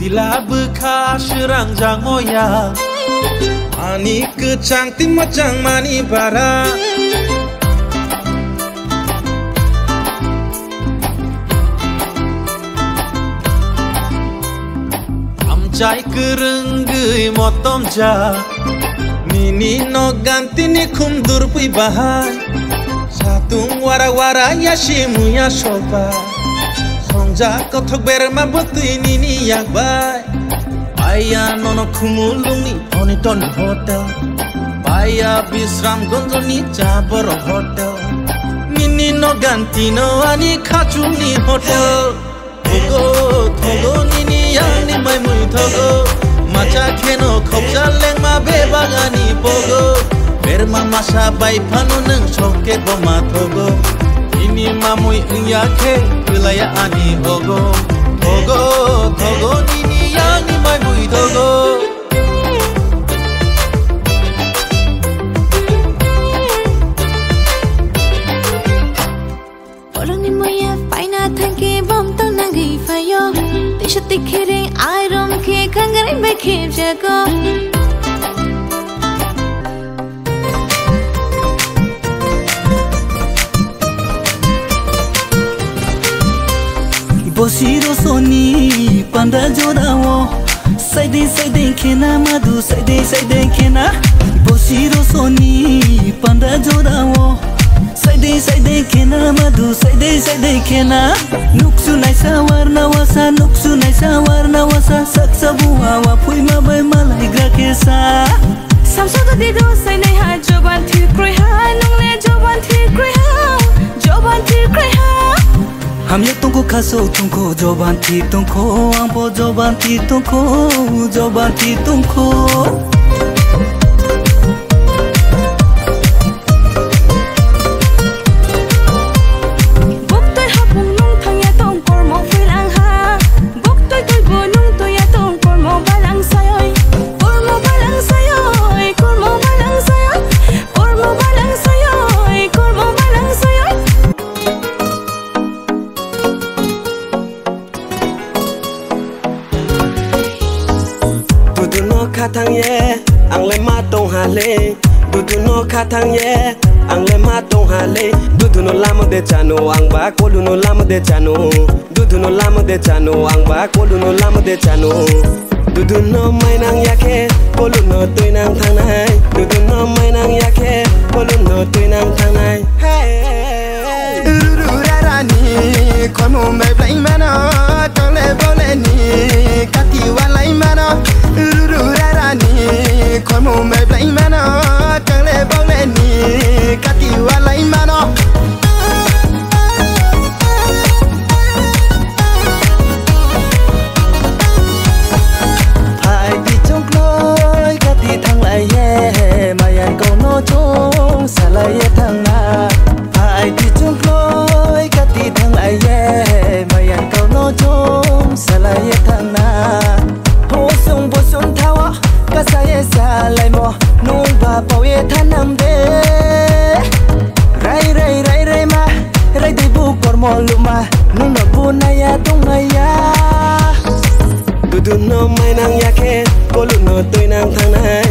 Ila bekas rangjang moya Mani kecang timacang mani bara Amcai kerenggai motom ja Nini no ganti ni kumdur pui bahan Satung wara-wara ya shimu ya soba Songja kotok berma botui nini yak bai Paya nono kumulungi oni ton hotel Paya bisram gonjoni jaboro hotel Nini no ganti no ani kachuni hotel Thogo nini yang ni mai mui thogo Macha keno khopja leng ma bebagani pogo Berma masa bai phanu nang soke boma thogo Ini mamui inyake wilaya ani ogo Thogo nini yang ni mai mui thogo Orang ni moya paina thanke bom to nangi fayo Tishati khere iron ke kangare be khep jago Bosiro soni panda jodawo Saide kena madu saide kena Bosiro soni panda jodawo Saide kena madu saide kena Nuksu naisa warna wasa Saksa buawa pui mabai malai grakesa Samso to dido sai nai ha joban thi kroi ha nungle joban thi kroi ha Ham yak tungko kaso tungko joban thi tungko Ampo joban thi tungko Katang ye, ang le matong hale. Dudu no katang ye, ang le matong hale. Dudu no lamo de chano, ang ba kolu no lamo de chano. Dudu no lamo de chano, ang ba kolu no lamo de chano. Dudu no mai nang yake, kolu no tui nang thang nai. Dudu no mai nang yake, kolu no tui nang thang nai. Hey, dudu rarani, kono mai play mana, tole bole ni, kati walai mana. Kono mai play mana tole bole ni kati walai mana Hai ti chung loi kati thang lai ye mayan ko no chung salai ye thang na Hai ti chung loi kati thang lai ye mayan ko no chung salai ye thang na Ho sung thawa Kasaya salai mo nung ba pau ye thanam de Rai ma rai de bu kor mo luma nung no bu na ya tung na ya Dudu no mai nang yake kolu no tui nang thang nai